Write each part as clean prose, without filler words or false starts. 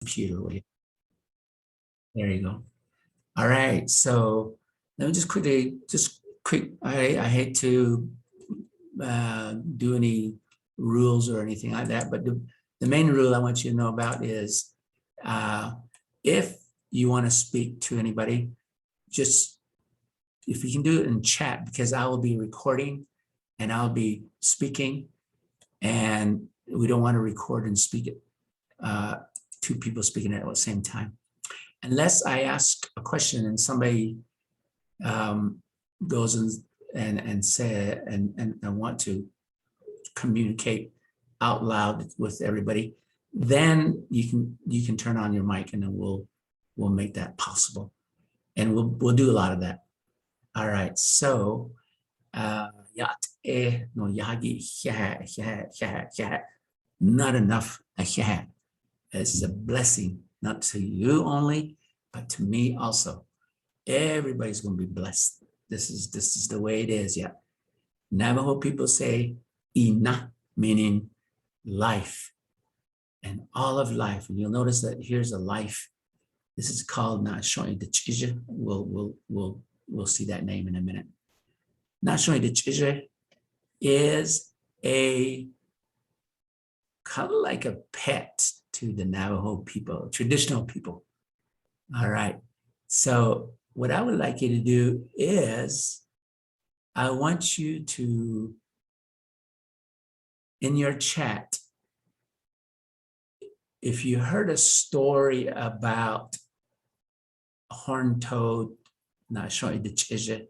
computer with you. There you go. All right, so let me just quickly, I hate to do any rules or anything like that, but the main rule I want you to know about is if you want to speak to anybody, just if you can do it in chat, because I will be recording and I'll be speaking, and we don't want to record and speak it, two people speaking at the same time. Unless I ask a question and somebody goes and say and want to communicate out loud with everybody, then you can turn on your mic, and then we'll make that possible, and we'll do a lot of that. All right, so not enough. This is a blessing, not to you only, but to me also. Everybody's going to be blessed. This is the way it is. Yeah. Navajo people say ina, meaning life, and all of life. And you'll notice that here's a life. This is called not showing the chija. We'll see that name in a minute. Not showing the chija is a kind of like a pet to the Navajo people, traditional people. All right. So what I would like you to do is I want you to, in your chat, if you heard a story about a horned toad, not showing the chija,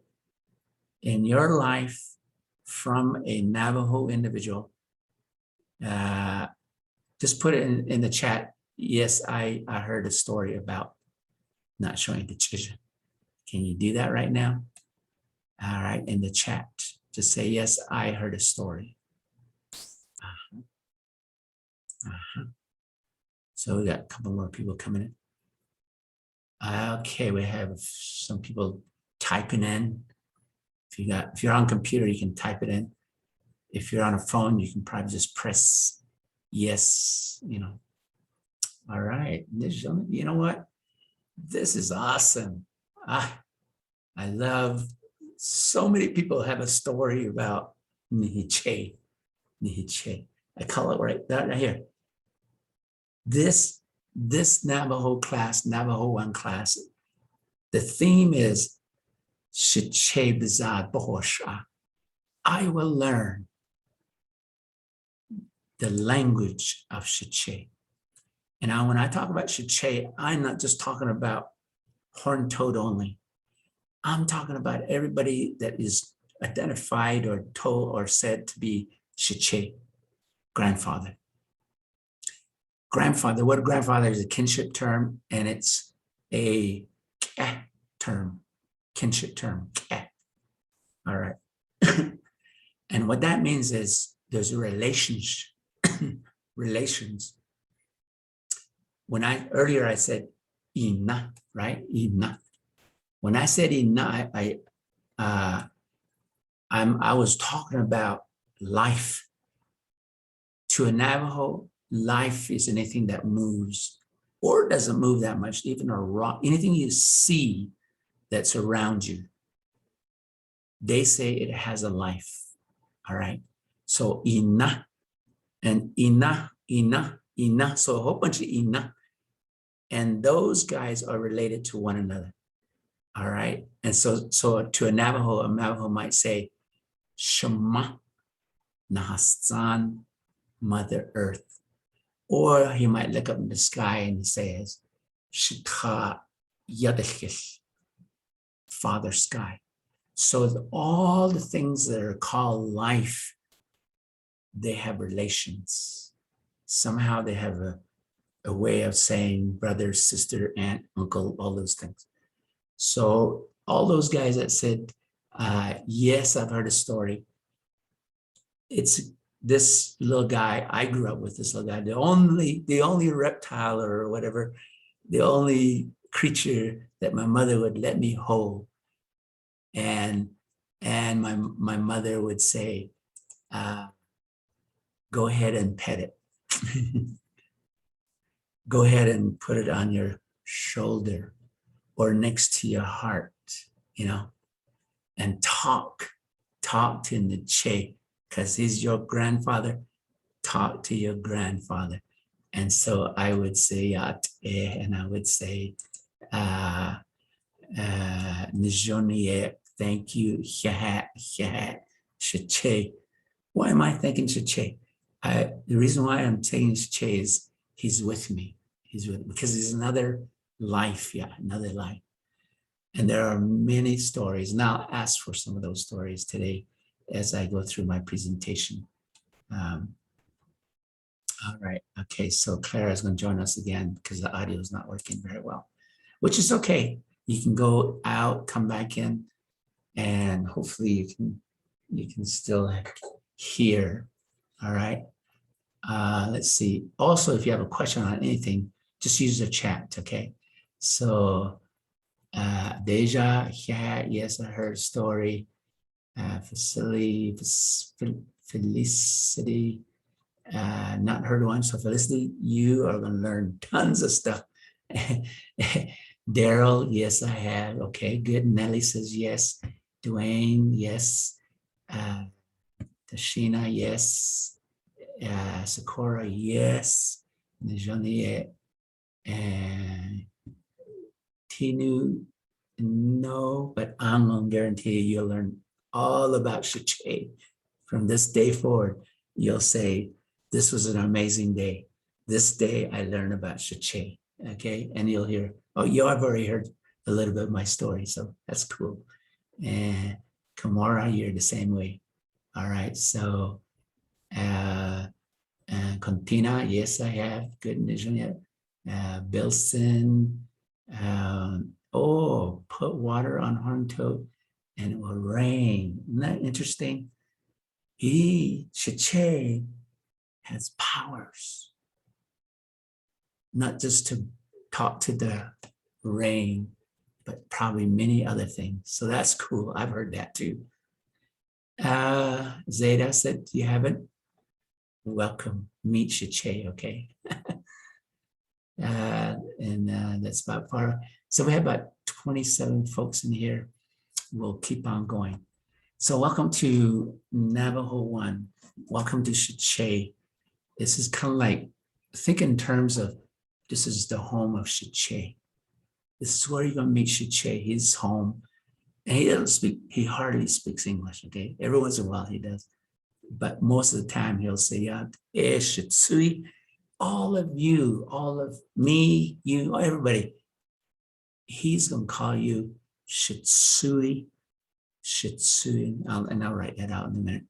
in your life from a Navajo individual, just put it in the chat. Yes, I heard a story about not showing the chija. Can you do that right now? All right, in the chat, just say, yes, I heard a story. So we got a couple more people coming in. Okay, we have some people typing in. If you're on computer, you can type it in. If you're on a phone, you can probably just press yes, you know. All right, you know what? This is awesome. I love, so many people have a story about Nihiche. I call it right here. This Navajo class, Navajo 1 class, the theme is Shiche Bizad Bohosha. I will learn the language of Shiche. And now when I talk about Shiche, I'm not just talking about horned toad only. I'm talking about everybody that is identified or told or said to be Shiche, grandfather. Grandfather, the word grandfather is a kinship term, and it's a term, kinship term. All right. And what that means is there's a relationship, relations. When earlier I said ina, right? Ina. When I said ina, I was talking about life. To a Navajo, life is anything that moves or doesn't move that much, even a rock, anything you see that's around you. They say it has a life. All right. So ina and ina. So a whole bunch of ina. And those guys are related to one another. All right. And so to a Navajo might say, Shema Nahastan, Mother Earth. Or he might look up in the sky and he says, Shikha Yadakish, Father Sky. So all the things that are called life, they have relations. Somehow they have a way of saying brother, sister, aunt, uncle, all those things. So all those guys that said, yes, I've heard a story. It's this little guy, I grew up with this little guy, the only reptile or whatever, the only creature that my mother would let me hold. And my mother would say, go ahead and pet it. go ahead and put it on your shoulder or next to your heart, and talk to Nietzsche, because he's your grandfather. Talk to your grandfather. And so I would say Yat, and I would say Nijonie, thank you, Shahat, Shache. Why am I thanking Shache? The reason why I'm saying Shache is he's with me. He's with me because he's another life, another life. And there are many stories. Now I'll ask for some of those stories today as I go through my presentation. All right. Okay. So Clara is going to join us again because the audio is not working very well, which is okay. You can go out, come back in, and hopefully you can still hear. All right. Let's see. Also, if you have a question on anything, just use the chat. Okay. So Deja, yeah, yes, I heard a story. Felicity, not heard one. So Felicity, you are going to learn tons of stuff. Daryl, yes, I have. Okay, good. Nelly says yes. Dwayne, yes. Tashina, yes. Sakura, yes. Najoni, and Tinu, no, but I'm going to guarantee you'll learn all about Shache. From this day forward, you'll say, this was an amazing day. This day I learned about Shache, okay? And you'll hear, I've already heard a little bit of my story, so that's cool. And Kamara, you're the same way. All right, so Contina, yes, I have. Good, Bilson, put water on horn toad and it will rain. Isn't that interesting? Shache has powers, not just to talk to the rain, but probably many other things. So that's cool. I've heard that too. Zeta said, you haven't? Welcome. Meet Shache, okay? That's about far. So we have about 27 folks in here. We'll keep on going. So welcome to Navajo 1. Welcome to Shache. This is kind of like, think in terms of, this is the home of Shache. This is where you're going to meet Shache, his home. And he hardly speaks English, okay? Every once in a while he does. But most of the time he'll say, Shitsui, all of you, all of me, you, everybody. He's going to call you Shitsui, and I'll write that out in a minute.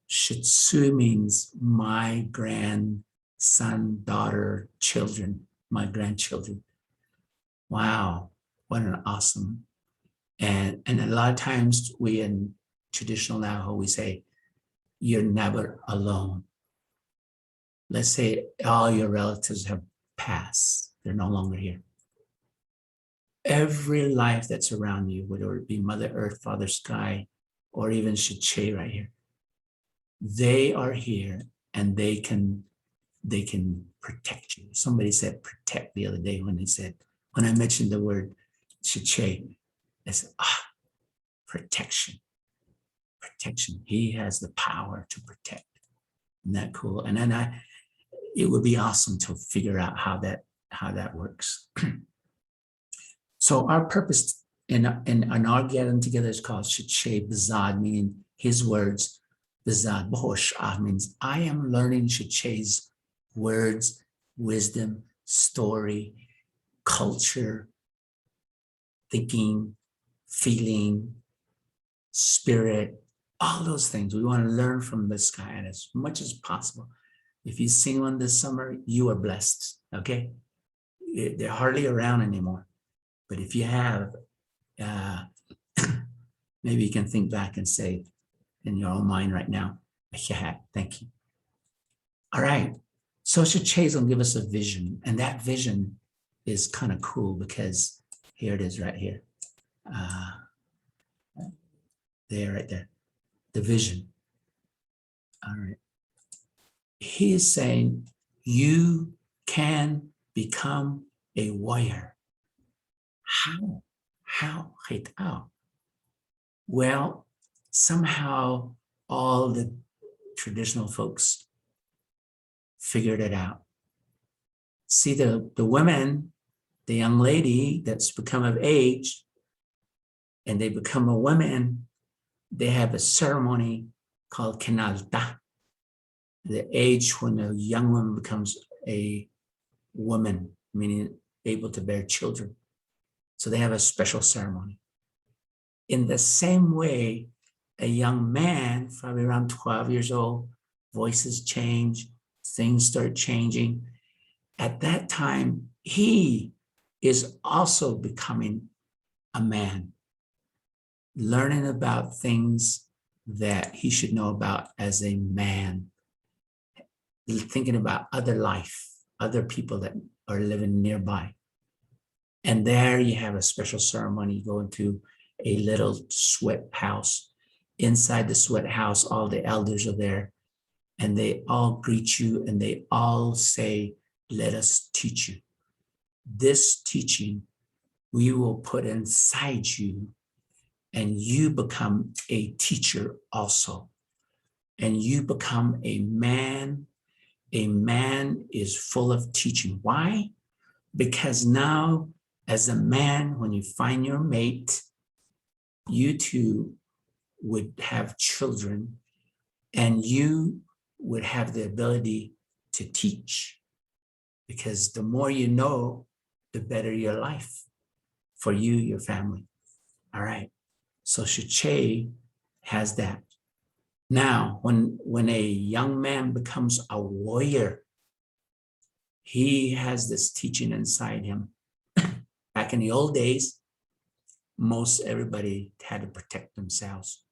Shitsui means my grandson, daughter, children, my grandchildren. Wow, what an awesome. And a lot of times we in traditional Navajo, we say, you're never alone. Let's say all your relatives have passed. They're no longer here. Every life that's around you, whether it be Mother Earth, Father Sky, or even Shache right here, they are here and they can protect you. Somebody said protect the other day when I mentioned the word Shache, I said, protection. He has the power to protect. Isn't that cool? And then it would be awesome to figure out how that works. So our purpose in our gathering together is called Shache Bazad, meaning his words. Bazad, Bohosh means I am learning Shache's words, wisdom, story, culture, thinking, feeling, spirit, all those things. We want to learn from this guy as much as possible. If you've seen one this summer, you are blessed, okay? They're hardly around anymore. But if you have, maybe you can think back and say in your own mind right now, thank you. All right, so Shache is going to give us a vision. And that vision is kind of cool because here it is right here. There, right there, the vision. All right. He is saying you can become a warrior. How? How? How? Well, somehow all the traditional folks figured it out. See, the women, the young lady that's become of age, and they become a woman, they have a ceremony called Kenalta, the age when a young woman becomes a woman, meaning able to bear children. So they have a special ceremony. In the same way, a young man, probably around 12 years old, voices change, things start changing. At that time, he is also becoming a man, learning about things that he should know about as a man, thinking about other life, other people that are living nearby. And there you have a special ceremony. You go into a little sweat house. Inside the sweat house, all the elders are there, and they all greet you, and they all say, "Let us teach you. This teaching we will put inside you, and you become a teacher also. And you become a man. A man is full of teaching." Why? Because now, as a man, when you find your mate, you two would have children, and you would have the ability to teach. Because the more you know, the better your life for you, your family. All right. So Shiche has that. Now, when a young man becomes a warrior, he has this teaching inside him. Back in the old days, most everybody had to protect themselves.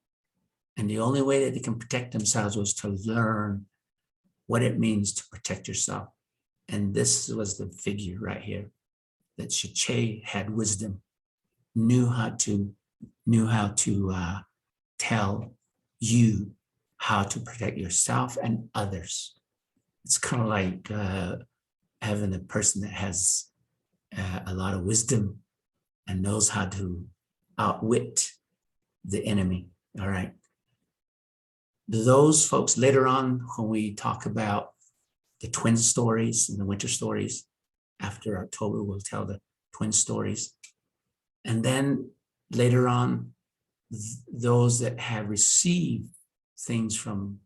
And the only way that they can protect themselves was to learn what it means to protect yourself. And this was the figure right here, that Shiche had wisdom, knew how to tell you how to protect yourself and others. It's kind of like having a person that has a lot of wisdom and knows how to outwit the enemy. All right. Those folks, later on, when we talk about the twin stories and the winter stories, after October, we'll tell the twin stories. And then later on, those that have received things from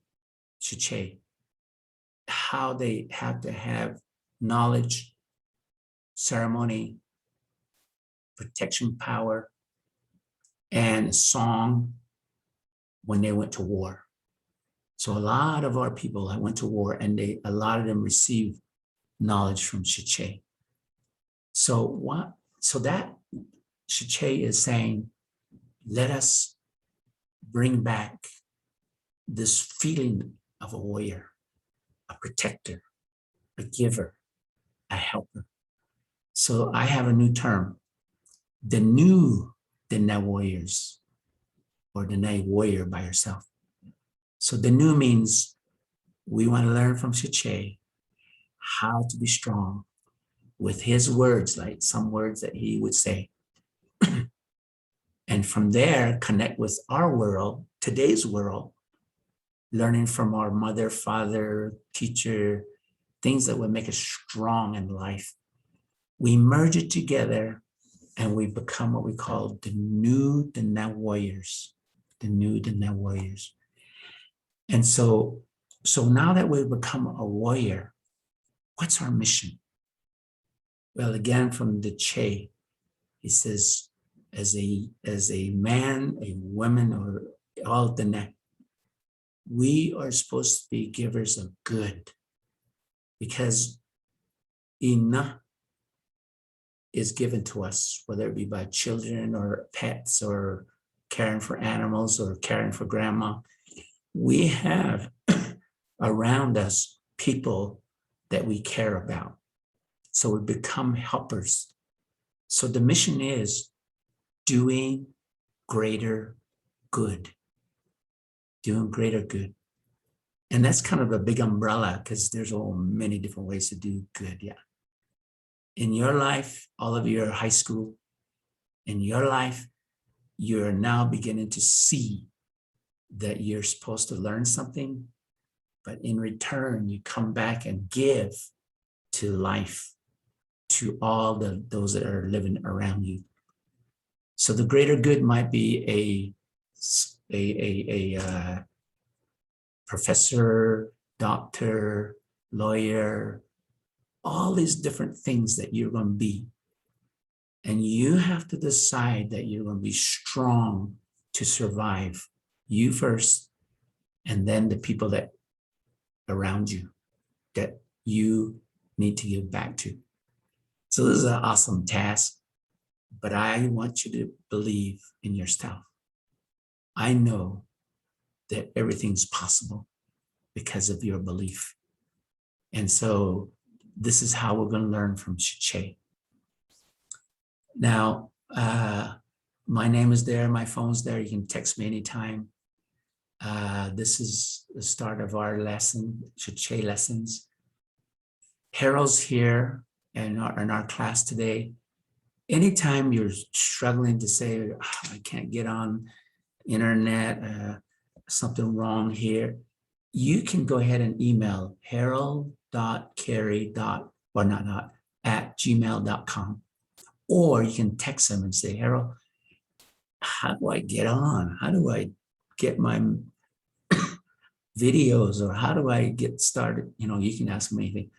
Shiche, how they have to have knowledge, ceremony, protection power, and song when they went to war. So a lot of our people that went to war, and a lot of them received knowledge from Shiche. So that Shiche is saying, let us bring back this feeling of a warrior, a protector, a giver, a helper. So I have a new term, the new Dene warriors, or Dene warrior by yourself. So the new means we want to learn from Shiche how to be strong with his words, like some words that he would say. And from there, connect with our world, today's world, learning from our mother, father, teacher, things that would make us strong in life. We merge it together and we become what we call the new Dene warriors, the new Dene warriors. And so now that we've become a warrior, what's our mission? Well, again, from the Che, he says, as a man, a woman, or all Dene, we are supposed to be givers of good, because enough is given to us, whether it be by children or pets or caring for animals or caring for grandma. We have around us people that we care about. So we become helpers. So the mission is doing greater good. Doing greater good. And that's kind of a big umbrella, because there's many different ways to do good, yeah. In your life, all of your high school, in your life, you're now beginning to see that you're supposed to learn something, but in return, you come back and give to life, to all those that are living around you. So the greater good might be a professor, doctor, lawyer, all these different things that you're going to be. And you have to decide that you're going to be strong to survive. You first, and then the people that around you that you need to give back to. So this is an awesome task, but I want you to believe in yourself. I know that everything's possible because of your belief. And so this is how we're going to learn from Chiche. Now, my name is there, my phone's there. You can text me anytime. This is the start of our lesson, Chiche lessons. Harold's here in our class today. Anytime you're struggling to say, oh, I can't get on internet, something wrong here, you can go ahead and email harold.carey.gmail.com. Or you can text them and say, Harold, how do I get on? How do I get my videos, or how do I get started? You know, you can ask him anything.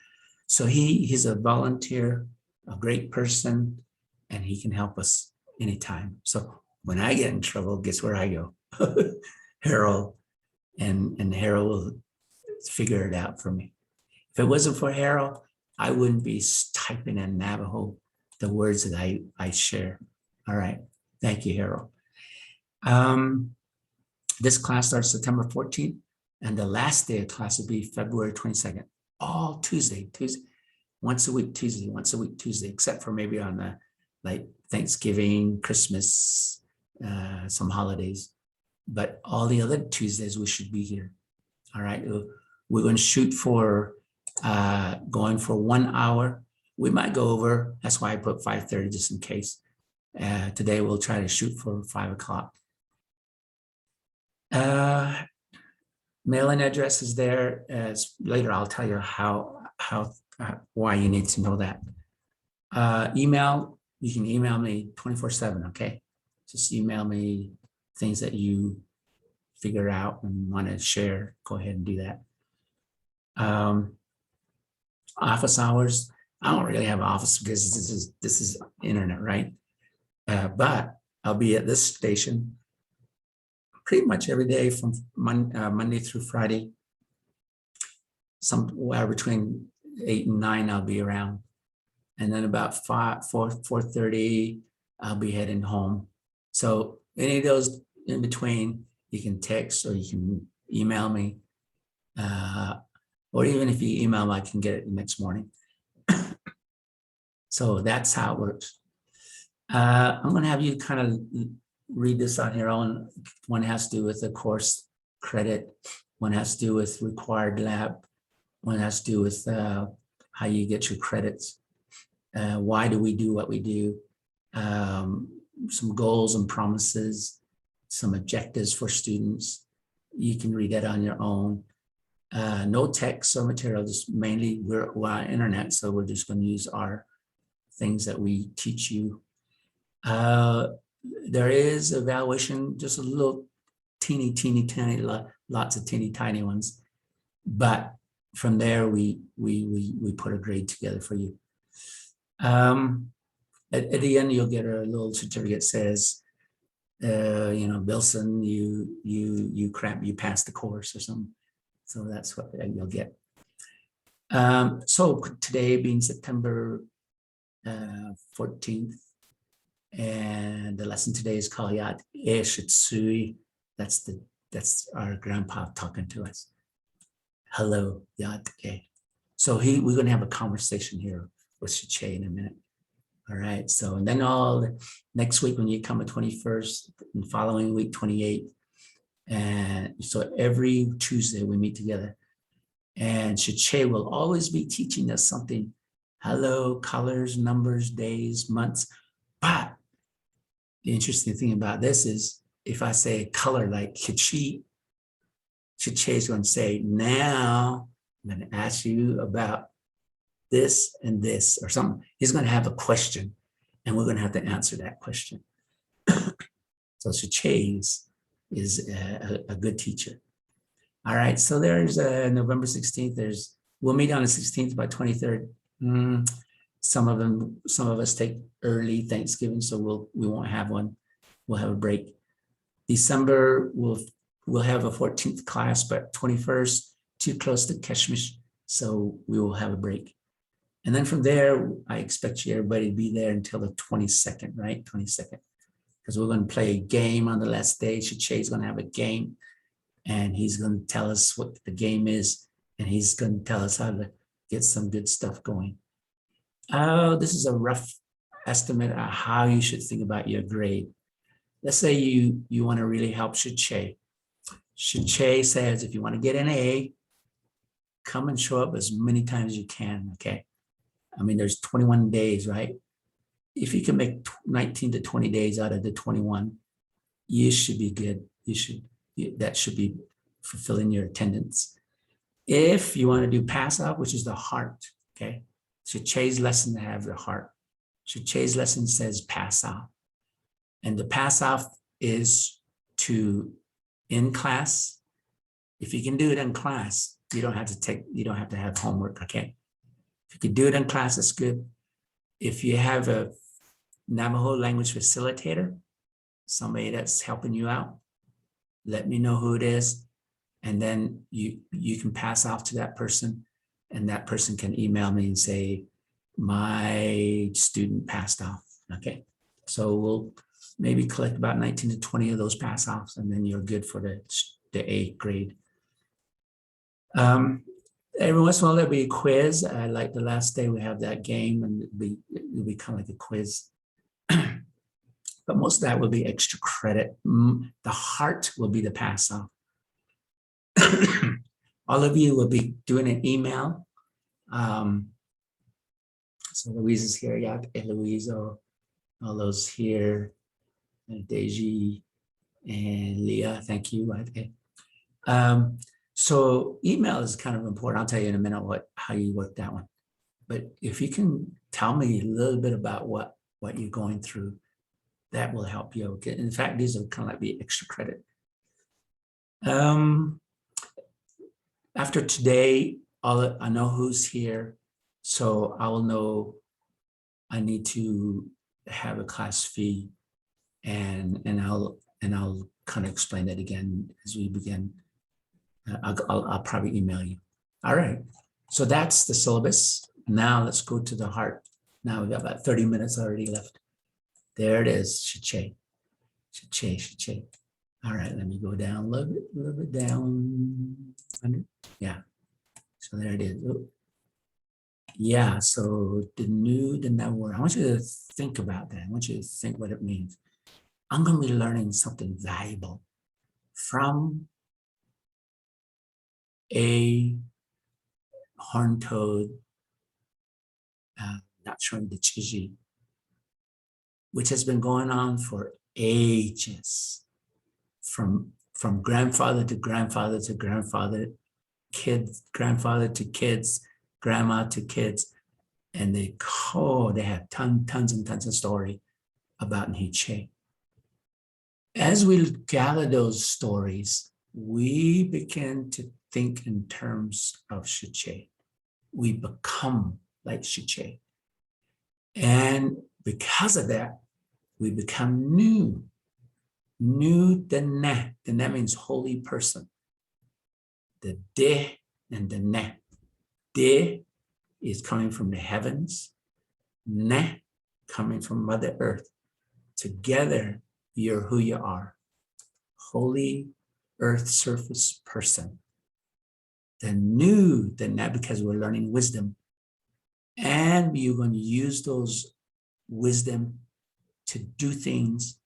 So he's a volunteer, a great person, and he can help us anytime. So when I get in trouble, guess where I go? Harold, and Harold will figure it out for me. If it wasn't for Harold, I wouldn't be typing in Navajo the words that I share. All right. Thank you, Harold. This class starts September 14th, and the last day of class will be February 22nd. All Tuesday, once a week, Tuesday, except for maybe on the like Thanksgiving, Christmas, some holidays. But all the other Tuesdays, we should be here. All right. We're going to shoot for going for 1 hour. We might go over. That's why I put 5:30 just in case. Today, we'll try to shoot for 5 o'clock. Mailing address is there. Later, I'll tell you why you need to know that. Email, you can email me 24/7, okay? Just email me things that you figure out and want to share. Go ahead and do that. Office hours. I don't really have an office because this is internet, right? But I'll be at this station pretty much every day from Monday through Friday. Somewhere between 8 and 9, I'll be around. And then about 4:30, I'll be heading home. So any of those in between, you can text or you can email me. Or even if you email me, I can get it the next morning. So that's how it works. I'm going to have you kind of read this on your own. One has to do with the course credit. One has to do with required lab. One has to do with how you get your credits. Why do we do what we do? Some goals and promises, some objectives for students. You can read that on your own. No text or material, just mainly we're on internet, so we're just going to use our things that we teach you. There is evaluation, just a little teeny tiny, lots of teeny tiny ones. But from there, we put a grade together for you. At the end, you'll get a little certificate that says, Bilson, you passed the course or something. So that's what you'll get. So today being September 14th, and the lesson today is called Yat E Shitsui. That's our grandpa talking to us. Hello, Yat E. So we're going to have a conversation here with Chiche in a minute. All right. So, and then next week when you come at 21st, and following week 28th, and so every Tuesday we meet together, and Chiche will always be teaching us something hello, colors, numbers, days, months. But the interesting thing about this is if I say color like Chichi is going to say, now I'm going to ask you about this and this or something. He's going to have a question and we're going to have to answer that question. So Chichi is a good teacher. All right, so there's November 16th. We'll meet on the 16th by 23rd. Some of us take early Thanksgiving, so we won't have one. We'll have a break. December, we'll have a 14th class, but 21st, too close to Keshmish, so we will have a break. And then from there, I expect everybody to be there until the 22nd, right? 22nd, because we're going to play a game on the last day. Chichi is going to have a game. And he's going to tell us what the game is, and he's going to tell us how to get some good stuff going. Oh, this is a rough estimate of how you should think about your grade. Let's say you want to really help Chichi. Chichi says, if you want to get an A, come and show up as many times as you can, okay? I mean, there's 21 days, right? If you can make 19 to 20 days out of the 21, you should be good. That should be fulfilling your attendance. If you want to do pass off, which is the heart, okay? Chichi's lesson have the heart. Chichi's lesson says pass off. And the pass off is in class. If you can do it in class, you don't have to have homework, okay? If you can do it in class, that's good. If you have a Navajo language facilitator, somebody that's helping you out, let me know who it is, and then you can pass off to that person, and that person can email me and say, my student passed off, okay? So we'll maybe collect about 19 to 20 of those pass offs, and then you're good for the 8th grade. Every once in a while there'll be a quiz. Like the last day we have that game, and it'll be kind of like a quiz. But most of that will be extra credit. The heart will be the pass off. All of you will be doing an email. So Louise is here, Eloise, all those here, and Deji and Leah, thank you. Okay. So email is kind of important. I'll tell you in a minute how you work that one. But if you can tell me a little bit about what you're going through, that will help you. Okay. In fact, these are kind of like the extra credit. After today, I know who's here, so I will know I need to have a class fee, and I'll kind of explain that again as we begin. I'll probably email you. All right, so that's the syllabus. Now let's go to the heart. Now we've got about 30 minutes already left. There it is, Chichi. All right, let me go down a little bit down. Yeah, so there it is. Oh. Yeah, so the Navajo. I want you to think about that. I want you to think what it means. I'm going to be learning something valuable from a horned toad, not showing the Chiji, which has been going on for ages, from grandfather to grandfather to grandfather, grandfather to kids, grandma to kids, and they have tons and tons of story about Nietzsche. As we gather those stories, we begin to think in terms of Chichi. We become like Chichi. And because of that, we become new. New Dene. Dene means holy person. The De and the Ne. De is coming from the heavens. Ne coming from Mother Earth. Together, you're who you are. Holy earth surface person. The new Dene, because we're learning wisdom. And you're going to use those wisdom to do things.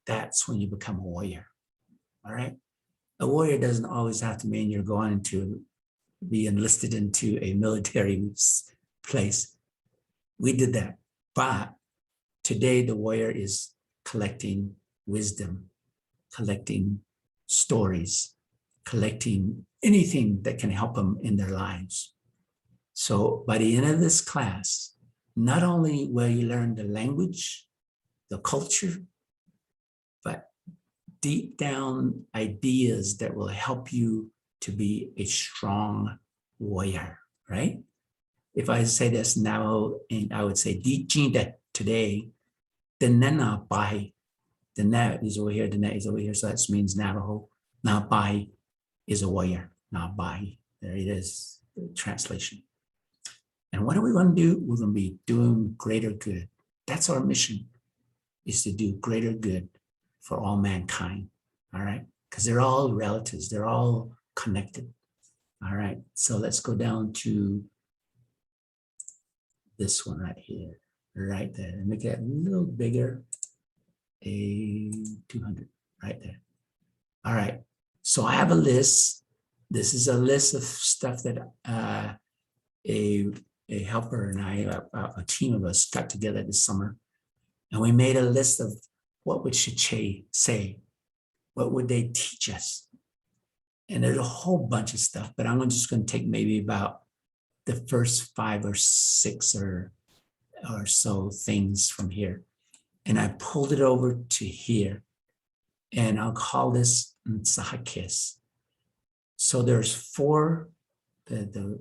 That's when you become a warrior. All right. A warrior doesn't always have to mean you're going to be enlisted into a military place. We did that. But today the warrior is collecting wisdom, collecting stories, collecting anything that can help them in their lives. So by the end of this class, not only will you learn the language, the culture, but deep down ideas that will help you to be a strong warrior, right? If I say this now, and I would say, that today, the nana bai, the na is over here, the na is over here, so that means Navajo. Na bai is a warrior, na bai. There it is, the translation. And what are we going to do? We're going to be doing greater good. That's our mission, is to do greater good for all mankind, all right? Because they're all relatives. They're all connected, all right? So let's go down to this one right here, right there. And make it a little bigger, a 200, right there. All right, so I have a list. This is a list of stuff that a helper and I, a team of us got together this summer. And we made a list of what would Shiche say? What would they teach us? And there's a whole bunch of stuff, but I'm just going to take maybe about the first 5 or 6 or so things from here. And I pulled it over to here. And I'll call this Nsahakis. So there's 4, the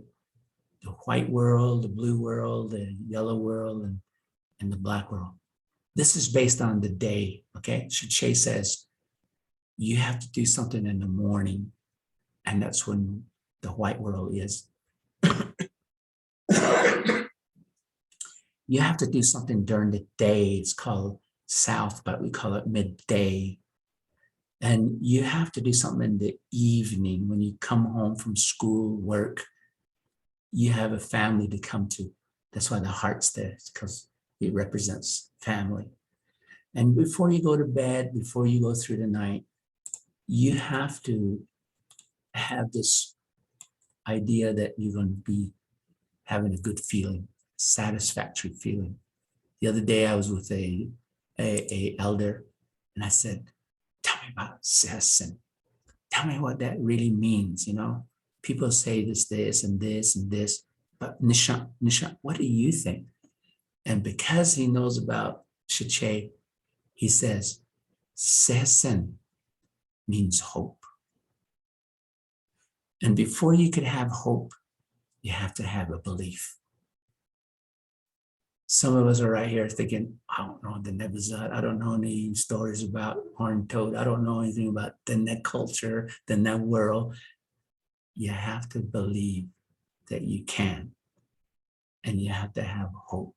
white world, the blue world, the yellow world, and the black world. This is based on the day, okay? Shiche says, you have to do something in the morning, and that's when the white world is. You have to do something during the day. It's called south, but we call it midday. And you have to do something in the evening when you come home from school, work. You have a family to come to. That's why the heart's there, because it represents family. And before you go to bed, before you go through the night, you have to have this idea that you're going to be having a good feeling, satisfactory feeling. The other day I was with a elder, and I said, tell me about Sessen. Tell me what that really means, you know? People say this, and this, and this, but Nishan, what do you think? And because he knows about Shiche, he says, Sessen means hope. And before you could have hope, you have to have a belief. Some of us are right here thinking, I don't know the Nebuzat. I don't know any stories about horned toad. I don't know anything about the net culture, the net world. You have to believe that you can. And you have to have hope.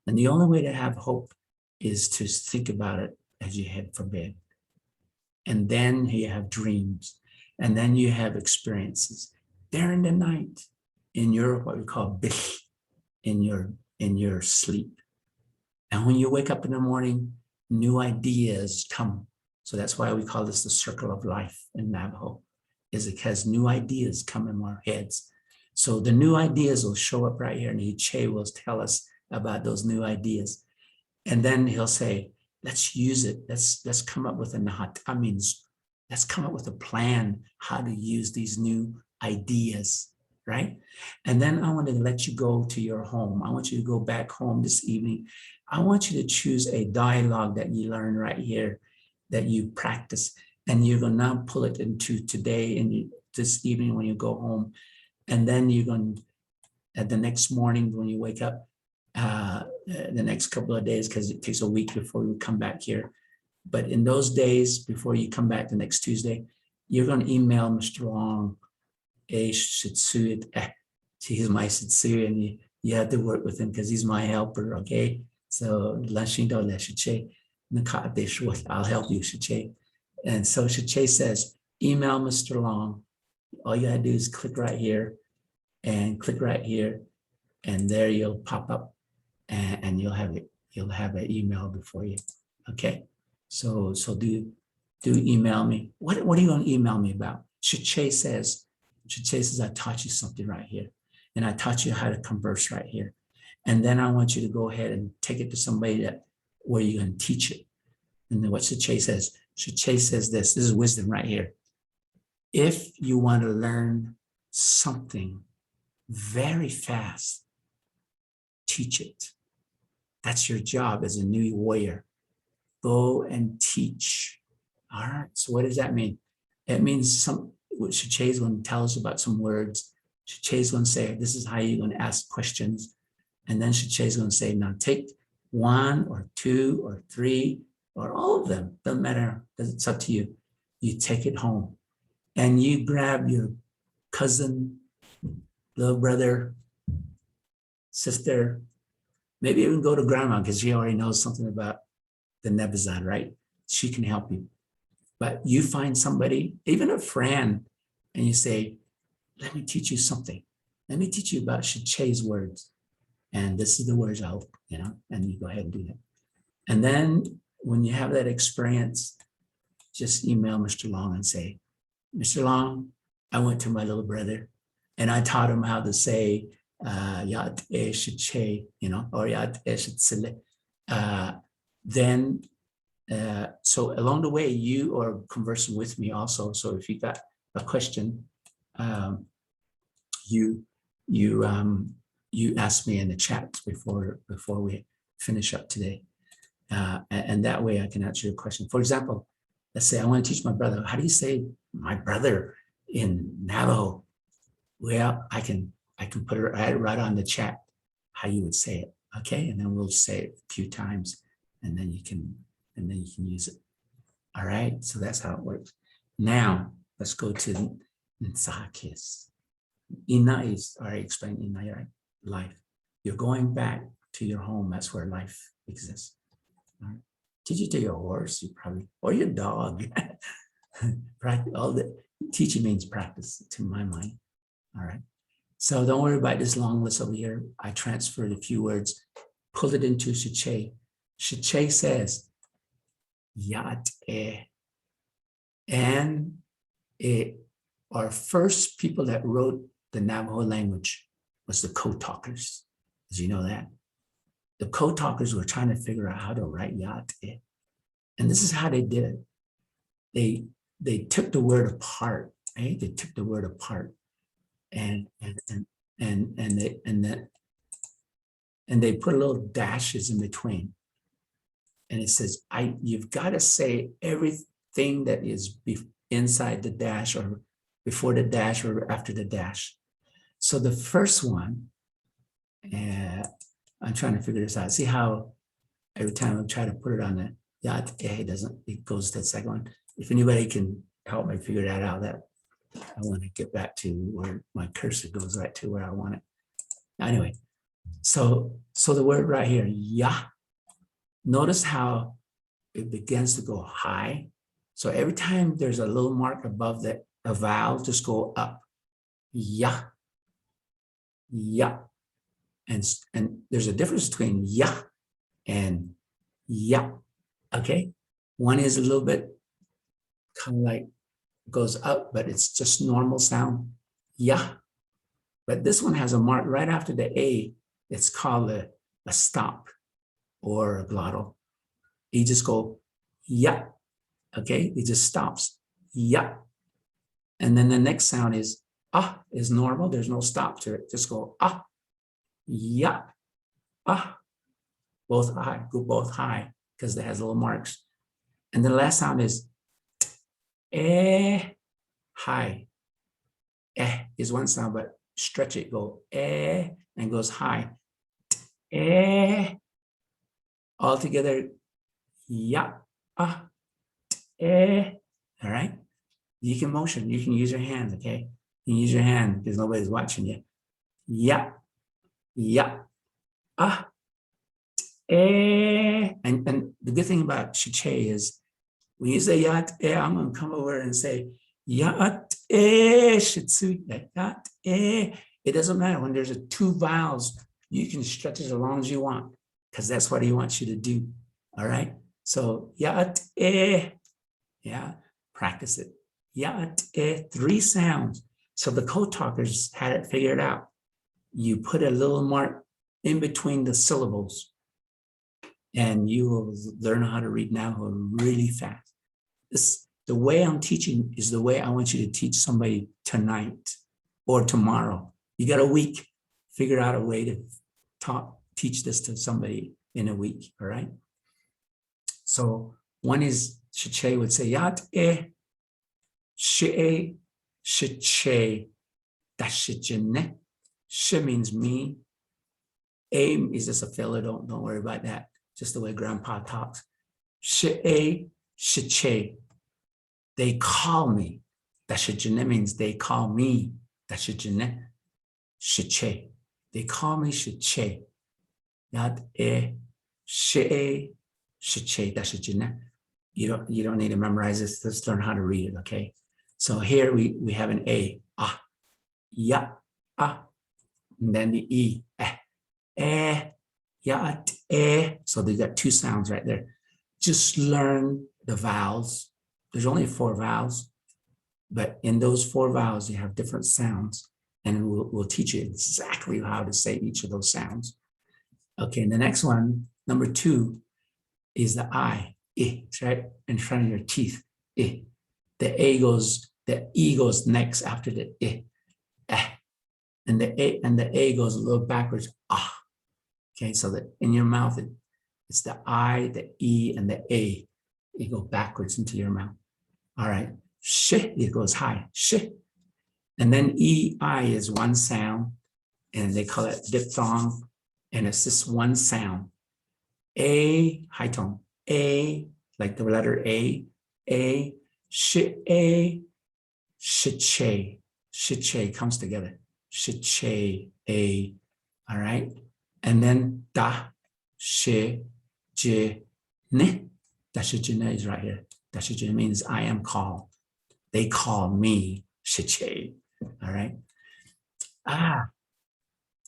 And the only way to have hope is to think about it as you head for bed. And then you have dreams. And then you have experiences. During the night, in your, what we call bich, in your sleep. And when you wake up in the morning, new ideas come. So that's why we call this the circle of life in Navajo, is because new ideas come in our heads. So the new ideas will show up right here, and Iche will tell us about those new ideas. And then he'll say, let's use it. Let's come up with let's come up with a plan how to use these new ideas, right? And then I want to let you go to your home. I want you to go back home this evening. I want you to choose a dialogue that you learn right here, that you practice, and you're going to now pull it into today and this evening when you go home. And then you're going to, at the next morning when you wake up, the next couple of days, because it takes a week before you come back here. But in those days, before you come back the next Tuesday, you're going to email Mr. Long, he's my Shitsu, and you have to work with him because he's my helper, okay? So, I'll help you, Shiche. And so Shiche says, email Mr. Long. All you gotta do is click right here and click right here, and there you'll pop up and you'll have it. You'll have an email before you, okay? So do email me. What are you gonna email me about? Shiche says, I taught you something right here. And I taught you how to converse right here. And then I want you to go ahead and take it to somebody where you can teach it. And then what Shiche says, Shiche says this is wisdom right here. If you want to learn something very fast, teach it. That's your job as a new warrior. Go and teach. All right. So what does that mean? It means Shiche is going to tell us about some words. Shiche is going to say, this is how you're going to ask questions. And then Shiche is going to say, now take 1 or 2 or 3 or all of them. Doesn't matter. It's up to you. You take it home and you grab your cousin, little brother, sister, maybe even go to grandma because she already knows something about the Nebuzad, right? She can help you. But you find somebody, even a friend, and you say, let me teach you something. Let me teach you about Shiche's words. And this is the words I hope, and you go ahead and do that. And then when you have that experience, just email Mr. Long and say, Mr. Long, I went to my little brother and I taught him how to say Yat E Shiche, or Yat E Shitzile. Then, so along the way, you are conversing with me also. So if you got a question, you ask me in the chat before we finish up today. And that way I can answer your question. For example, let's say I want to teach my brother. How do you say my brother in Navajo? Well, I can put it right on the chat how you would say it. Okay, and then we'll say it a few times, and then you can use it. All right, so that's how it works. Now let's go to Ntsakis. Ina is already explained. Ina, right? Life. You're going back to your home. That's where life exists. All right. Teach it to your horse, you probably, or your dog. Practice. All the teaching means practice, to my mind. All right. So don't worry about this long list over here. I transferred a few words, pulled it into Shiche. Shiche says, Yat E. And our first people that wrote the Navajo language was the code talkers. Did you know that? The code talkers were trying to figure out how to write Yat E. And this is how they did it. They took the word apart, right? They took the word apart. And they put little dashes in between. And it says, you've got to say everything that is inside the dash or before the dash or after the dash. So the first one, I'm trying to figure this out. See how every time I try to put it on the Yat, it goes to the second one. If anybody can help me figure that out, that I want to get back to where my cursor goes right to where I want it. Anyway, so the word right here, ya. Notice how it begins to go high. So every time there's a little mark above a vowel, just go up. Ya, ya. And there's a difference between ya and ya. Okay, one is a little bit kind of like goes up, but it's just normal sound, yeah. But this one has a mark right after the A. It's called a stop or a glottal. You just go, yeah, okay? It just stops, yeah. And then the next sound is normal. There's no stop to it. Just go, yeah, both high, go both high because it has little marks. And the last sound is high. Is one sound, but stretch it, go and goes high. All together, yeah, all right? You can motion, you can use your hands, okay? You can use your hand because nobody's watching you. Yeah, and the good thing about Shiche is when you say yat, I'm going to come over and say yat, shitsu, yat, It doesn't matter when there's two vowels, you can stretch it as long as you want because that's what he wants you to do. All right. So yat, yeah, practice it. Yat, 3 sounds. So the code talkers had it figured out. You put a little mark in between the syllables, and you will learn how to read Navajo really fast. The way I'm teaching is the way I want you to teach somebody tonight or tomorrow. You got a week, figure out a way to teach this to somebody in a week, all right? So one is, Shiche would say, Yat She Shiche, Dashijine. She means me. A is just a filler, don't worry about that. Just the way Grandpa talks. She Shiche. They call me. Dashijine means they call me. Dashijine. Shiche. They call me Shiche. Yat She Shiche Dashijine. You don't need to memorize this. Let's learn how to read it, okay? So here we have an A, ah, ya, ah, and then the E, ya, So they got two sounds right there. Just learn the vowels. There's only 4 vowels, but in those 4 vowels, you have different sounds, and we'll teach you exactly how to say each of those sounds. Okay, and the next one, number 2, is the I. It's right in front of your teeth. The E goes next after the and the A goes a little backwards. Ah. Okay, so that in your mouth, it's the I, the E, and the A. You go backwards into your mouth. All right. Sh, it goes high. Sh. And then E-I is one sound, and they call it diphthong, and it's just one sound. A, high tone. A, like the letter A, Shiche, Shiche comes together. Shiche, A, all right? And then Da, Shi, Ji, Ne. Dashijine is right here. Dashijine means I am called. They call me Shiche, all right?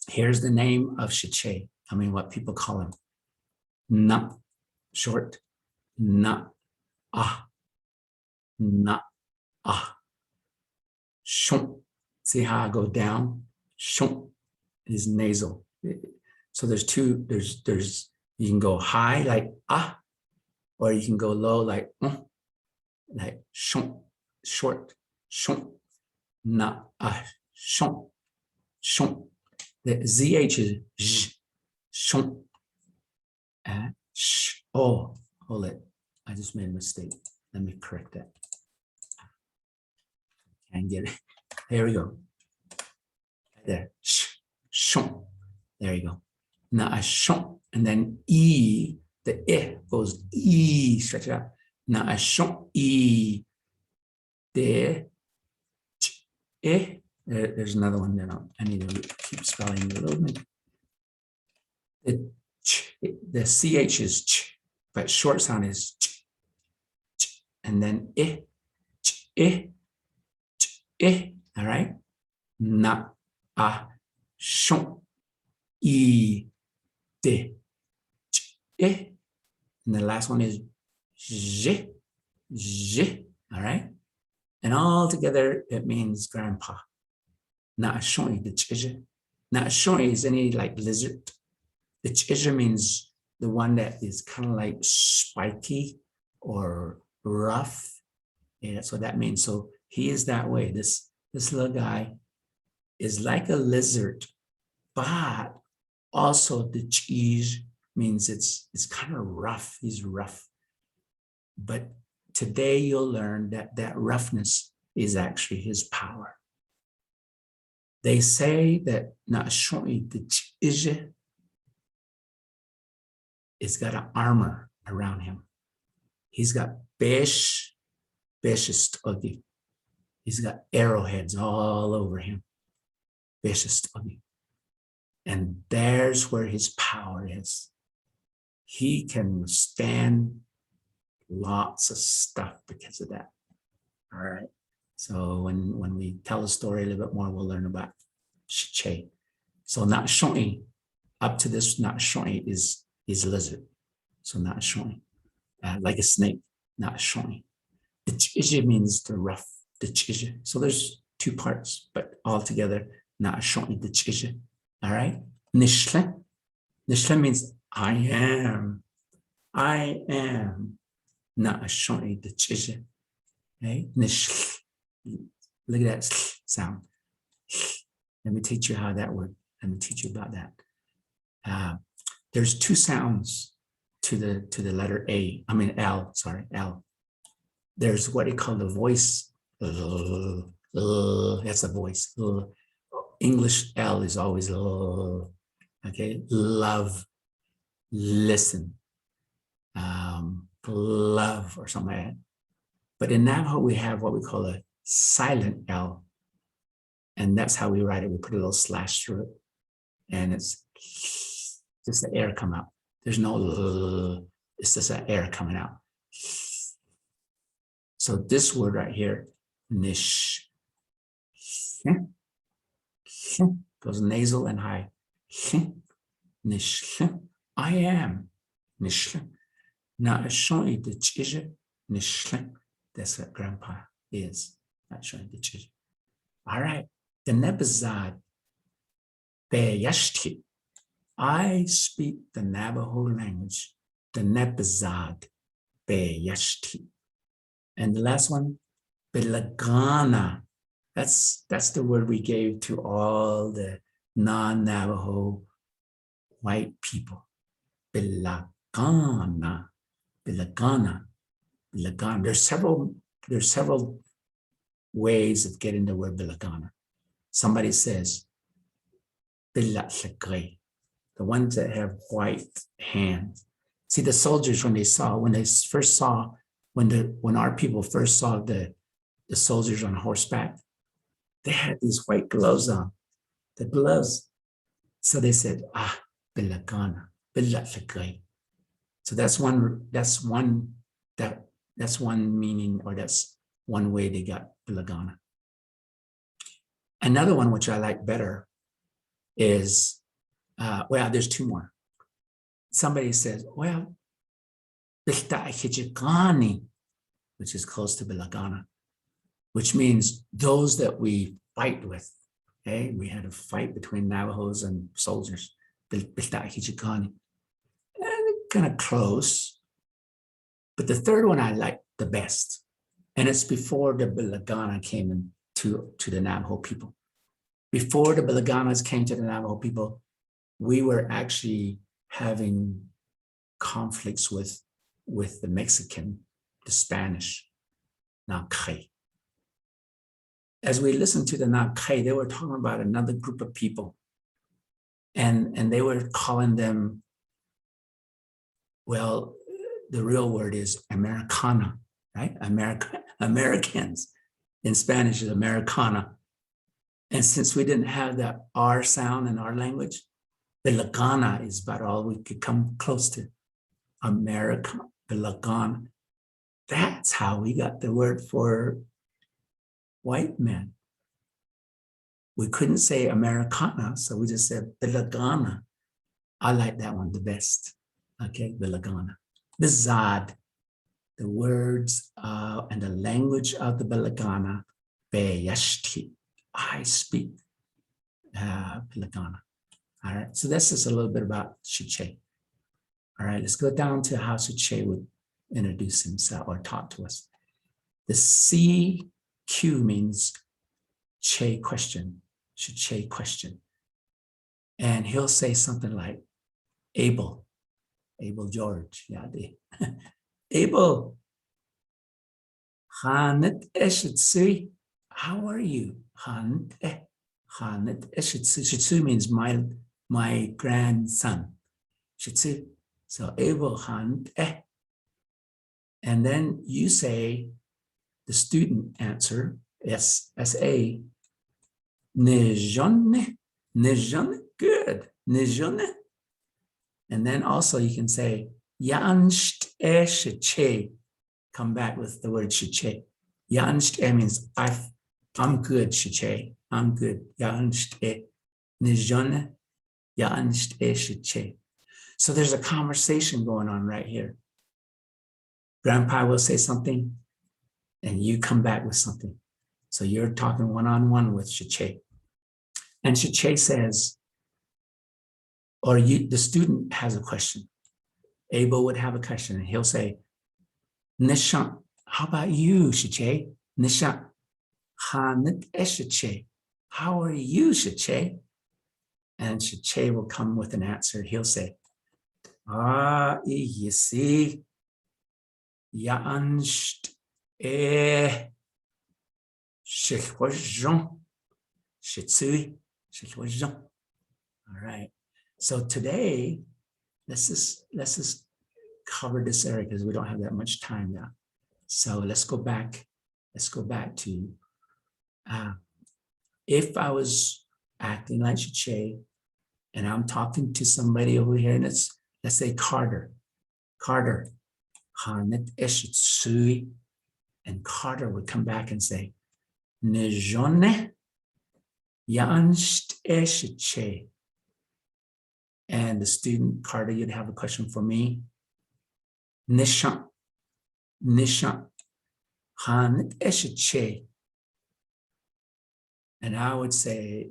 Here's the name of Shiche. I mean, what people call him. Na, short, na, ah, na, ah. Shum. See how I go down? Shum is nasal. So there's two, you can go high like ah, or you can go low like shum, short, shum, na, ah, shum, shum. The ZH is zh, shum, sh. Oh, hold it. I just made a mistake. Let me correct that. Can't get it. There we go. There. Sh, shum. There you go. Na, shum. And then E, the I goes E, stretch it out. Na, shum, E. There. Ch, I. There's another one that I need to keep spelling a little bit. The CH is ch, but short sound is ch, ch, and then I, ch, I, ch, I, all right? Na, a, shum, I, de, ch, I. And the last one is j, j, all right? And all together, it means grandpa. Na shoi, the chija. Na shoi is any like lizard. The chija means the one that is kind of like spiky or rough. And that's what that means. So he is that way. This little guy is like a lizard, but also the cheese means it's kind of rough. He's rough. But today you'll learn that roughness is actually his power. They say that Nashoi, the Chije, is got an armor around him. He's got besh stogi. He's got arrowheads all over him. Besh stogi. And there's where his power is. He can withstand lots of stuff because of that. All right. So when we tell the story a little bit more, we'll learn about Shiche. So not showing up to this, not showing is lizard. So not showing, like a snake, not showing. The chije means the rough, the chije. So there's 2 parts, but all together, not showing the chije. All right. Nishle, Nishle means I am. I am. Na ashoni the chije. Okay? Nish. Look at that sound. Let me teach you how that word. Let me teach you about that. There's two sounds to the letter A. I mean L. Sorry, L. There's what they call the voice. That's the voice. English L is always okay. Love, listen, love, or something like that. But in Navajo, we have what we call a silent L. And that's how we write it. We put a little slash through it. And it's just the air come out. There's no, it's just an air coming out. So this word right here, nish, goes nasal and high. Nish, I am. Nish, na showing the chije, nish. That's what grandpa is. Not showing the chije. All right. The nebazad, beyashti. I speak the Navajo language. The nebazad, beyashti. And the last one, Belagana. That's the word we gave to all the non-Navajo white people. Belagana. Belagana. Belagana. There's several ways of getting the word Belagana. Somebody says, Belatlegre. The ones that have white hands. See, the soldiers, when our people first saw the soldiers on horseback, they had these white gloves on, the gloves. So they said, Belagana, Belatlegre. So that's one meaning, or that's one way they got Belagana. Another one, which I like better, is, there's two more. Somebody says, well, which is close to Belagana, which means those that we fight with. Okay, we had a fight between Navajos and soldiers. Kind of close. But the third one I like the best. And it's before the Belagana came into the Navajo people. Before the Belaganas came to the Navajo people, we were actually having conflicts with the Mexican, the Spanish, Nakhe. As we listened to the Nakhe, they were talking about another group of people. And they were calling them, well, the real word is Americana, right? Americans. In Spanish is Americana. And since we didn't have that R sound in our language, Belagana is about all we could come close to. America, Belagana. That's how we got the word for white men. We couldn't say Americana, so we just said Belagana. I like that one the best. Okay, Belagana. Bizad, the words and the language of the Belagana, Beyashti. I speak Belagana. All right, so that's just a little bit about Shiche. All right, let's go down to how Shiche would introduce himself or talk to us. The CQ means Che question, Shiche question. And he'll say something like, Abel George, yeah, Abel, Hanet Eshitsui, how are you? Hanet Eshitsu. Shitsu means my grandson. Shitsu. So Abel Hanet. And then you say the student answer, S-A, Nejone, good, Nejone. And then also you can say, Yansht Shiche. Come back with the word Shiche. Yansht means I'm good, Shiche. I'm good. Yansht Nejone, Yansht Shiche. So there's a conversation going on right here. Grandpa will say something, and you come back with something. So you're talking one-on-one with Shiche. And Shiche says, or the student has a question. Abel would have a question and he'll say, Nishan, how about you, Shiche? Nishan, Hanit Eshiche. How are you, Shiche? And Shiche will come with an answer. He'll say, you see, Yansht Shichwajon, Shitsui, Shichwajon. All right. So today, let's just cover this area because we don't have that much time now. So let's go back. Let's go back to if I was acting like Shiche and I'm talking to somebody over here, and let's say Carter. Carter, Hanet Eshitsui, and Carter would come back and say, Nejone Yanst Eshiche. And the student, Carter, you'd have a question for me. Nishan, Hanet Eshiche. And I would say,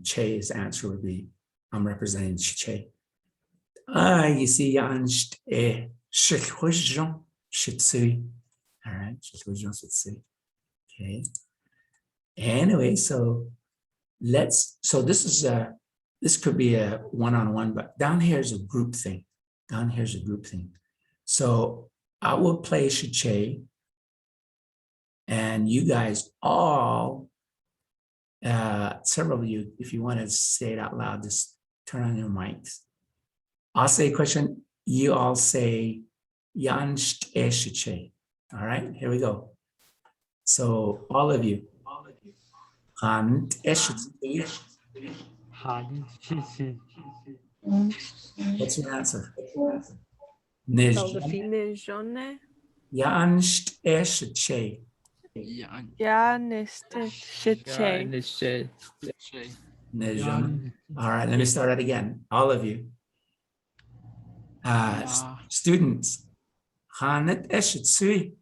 Che's answer would be, I'm representing Che. You see, Yanst Shikhujon Shitsui. All right, Shikhujon Shitsui. Okay. Anyway, so this could be a one-on-one, but down here is a group thing. Down here's a group thing. So I will play Shiche, and you guys all, several of you, if you want to say it out loud, just turn on your mics. I'll say a question. You all say Yanst Eshiche. All right, here we go. So all of you. Hand Eshiche. What's your answer? Nejone. Yanst Eshiche. Yanisteshiche. All right, let me start that again. All of you. Students. Hanet Eshitsui.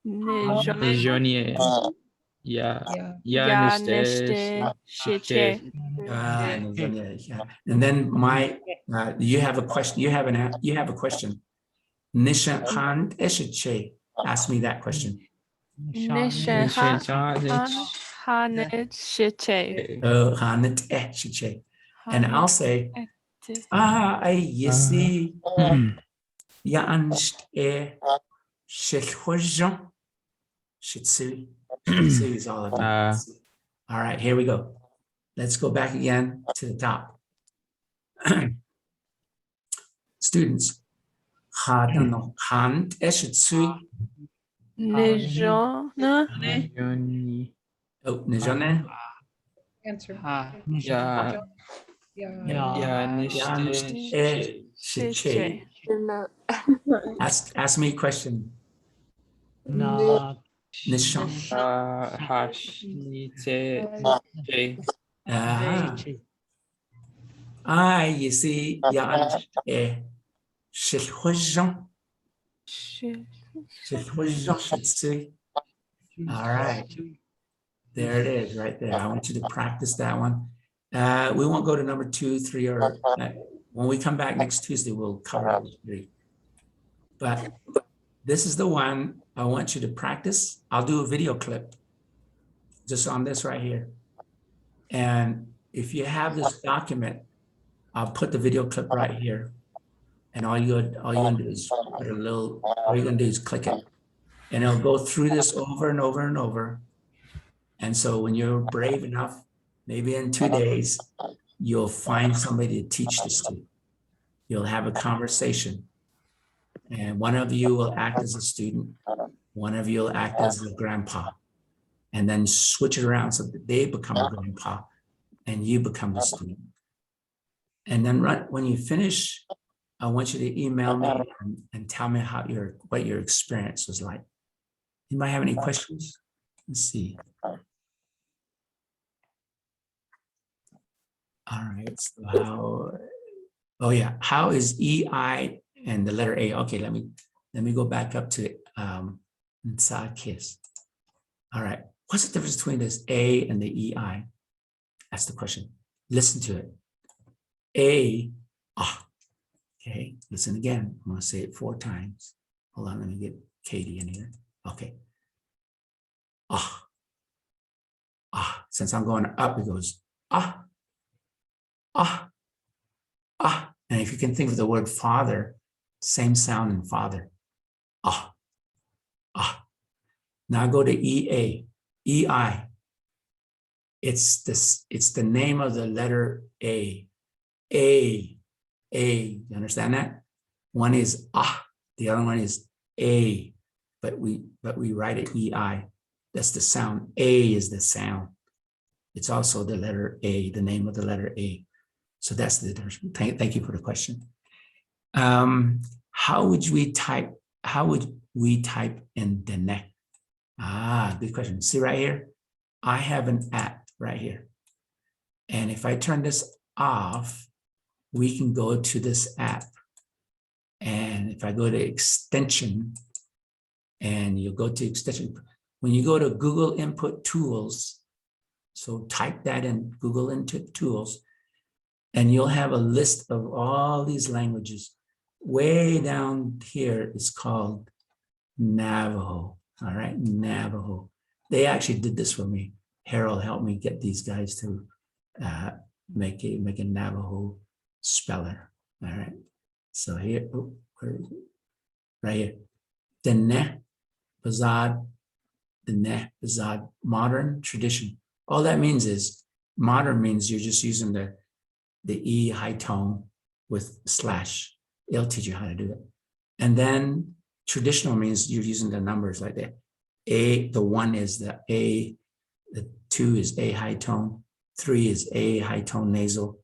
Nejone. Yanisteshiche. And then you have a question. You have a question. Nishan Hand Eshiche. Ask me that question. Hanetshiche. Hanet Eshiche. And I'll say, you see, Yanst Shechwajon Shitsui. Shitsui is all of you. All right, here we go. Let's go back again to the top. Students, Hand Eshitsui. Nejone. Oh, Nejone. Answer. Shiche. Ask me a question. Nishan. You see, Shilhujan. All right. There it is, right there. I want you to practice that one. We won't go to number 2, 3, or when we come back next Tuesday, we'll cover number 3. But this is the one I want you to practice. I'll do a video clip just on this right here. And if you have this document, I'll put the video clip right here. And all you're gonna do is put all you're gonna do is click it. And it'll go through this over and over and over. And so when you're brave enough, maybe in 2 days, you'll find somebody to teach this to. You'll have a conversation. And one of you will act as a student. One of you will act as a grandpa. And then switch it around so that they become a grandpa and you become the student. And then when you finish, I want you to email me and tell me what your experience was like. Anybody have any questions? Let's see. All right, so how is EI and the letter A? Okay, let me go back up to Kiss. All right, what's the difference between this A and the EI? That's the question. Listen to it. A, ah. Okay, listen again. I'm going to say it 4 times. Hold on, let me get Katie in here. Okay. Ah, ah. Since I'm going up, it goes ah, ah, ah. And if you can think of the word father, same sound in father. Ah, ah. Now go to EA, EI. It's this, it's the name of the letter A. A. You understand that? One is ah, the other one is A, but we write it EI. That's the sound. A is the sound. It's also the letter A, the name of the letter A. So that's the difference. Thank you for the question. How would we type in Dene? Ah, good question. See right here? I have an at right here. And if I turn this off, we can go to this app. And if I go to extension, and you go to extension, when you go to Google Input Tools, so type that in Google Input Tools, and you'll have a list of all these languages. Way down here is called Navajo. All right, Navajo. They actually did this for me. Harold helped me get these guys to make a Navajo speller. All right. So here, where is it? Right here. Dene, Bazad, Dene, Bazad, modern, tradition. All that means is, modern means you're just using the E high tone with slash. It'll teach you how to do it. And then traditional means you're using the numbers like that. A, the 1 is the A, the 2 is A high tone, 3 is A high tone nasal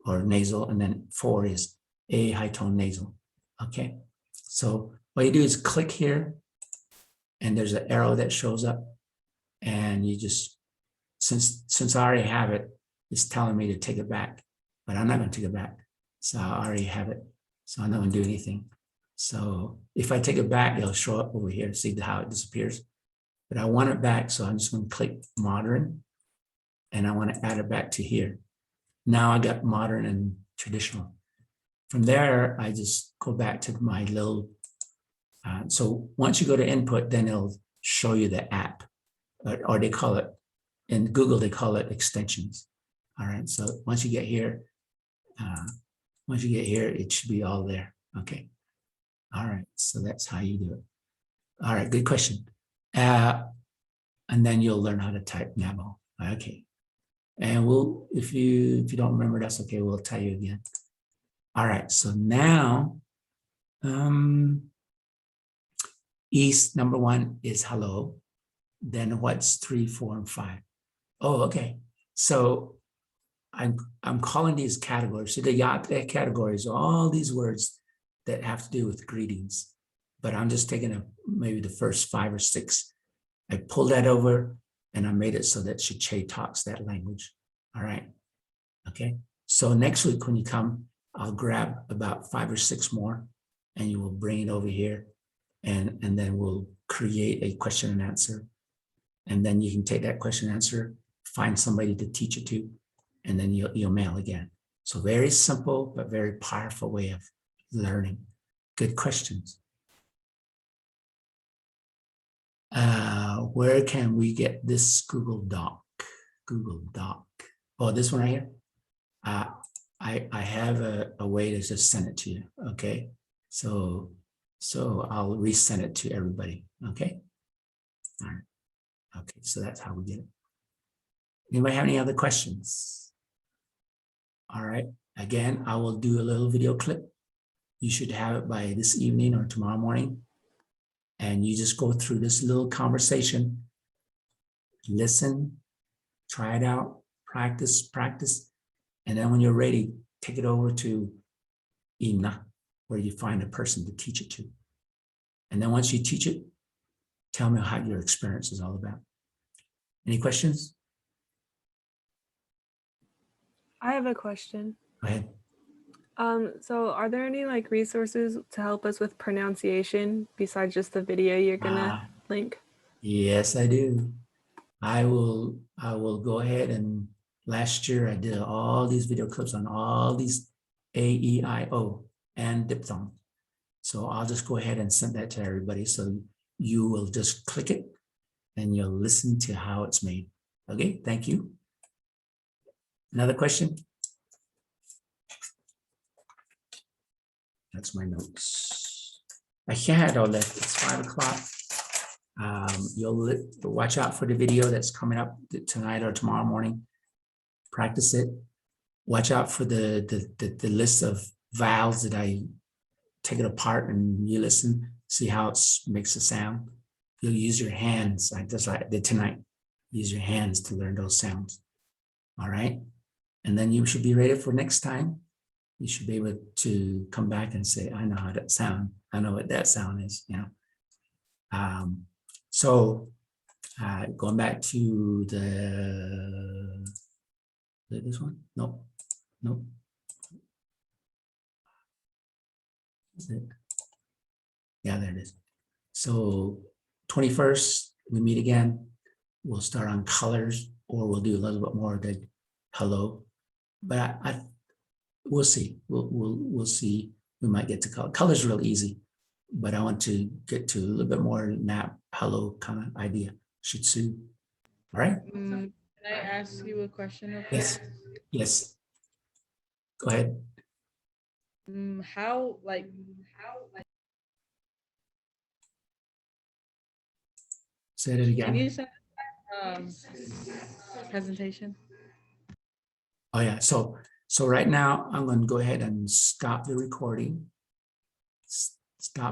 or nasal, and then 4 is A high tone nasal. Okay, so what you do is click here, and there's an arrow that shows up, and you just, since I already have it, it's telling me to take it back, but I'm not going to take it back. So I already have it, so I'm not going to do anything. So if I take it back, it'll show up over here. See how it disappears. But I want it back, so I'm just going to click modern, and I want to add it back to here. Now I got modern and traditional. From there, I just go back to my little, so once you go to input, then it'll show you the app, or they call it, in Google, they call it extensions. All right, so once you get here, it should be all there. Okay. All right, so that's how you do it. All right, good question. And then you'll learn how to type Navajo. Okay. And we'll, if you don't remember, that's okay. We'll tell you again. All right, so now, East, number 1 is hello. Then what's 3, 4, and 5? Oh, okay. So I'm calling these categories. So the Yate categories, all these words that have to do with greetings. But I'm just taking maybe the first 5 or 6. I pulled that over and I made it so that Shiche talks that language. All right. Okay. So next week when you come, I'll grab about 5 or 6 more, and you will bring it over here, and then we'll create a question and answer. And then you can take that question and answer, find somebody to teach it to, and then you'll mail again. So very simple, but very powerful way of learning. Good questions. Where can we get this Google Doc? Google Doc. Oh, this one right here. I have a way to just send it to you. Okay, so I'll resend it to everybody. Okay. All right. Okay, so that's how we get it. Anybody have any other questions? All right. Again, I will do a little video clip. You should have it by this evening or tomorrow morning. And you just go through this little conversation, listen, try it out, practice. And then when you're ready, take it over to Ina, where you find a person to teach it to. And then once you teach it, tell me how your experience is all about. Any questions? I have a question. Go ahead. So are there any like resources to help us with pronunciation besides just the video you're gonna link? Yes, I do. I will go ahead, and last year I did all these video clips on all these A-E-I-O, and diphthong. So I'll just go ahead and send that to everybody. So you will just click it and you'll listen to how it's made. Okay, thank you. Another question? That's my notes. I had all that. It's 5 o'clock. You'll watch out for the video that's coming up tonight or tomorrow morning. Practice it. Watch out for the list of vowels that I take it apart and you listen, see how it makes a sound. You'll use your hands, just like I did tonight. Use your hands to learn those sounds. All right. And then you should be ready for next time. You should be able to come back and say, I know how that sound. I know what that sound is, you know. Going back to this one? Nope. Nope. Is it? Yeah, there it is. So 21st, we meet again. We'll start on colors, or we'll do a little bit more of the hello. But we'll see. We'll see. We might get to color. Color's real easy, but I want to get to a little bit more nap hello kind of idea. Shih Tzu. All right. Can I ask you a question? Real quick? Yes. Yes. Go ahead. How Say it again. can you send presentation? Oh yeah. So right now I'm going to go ahead and stop the recording. Stop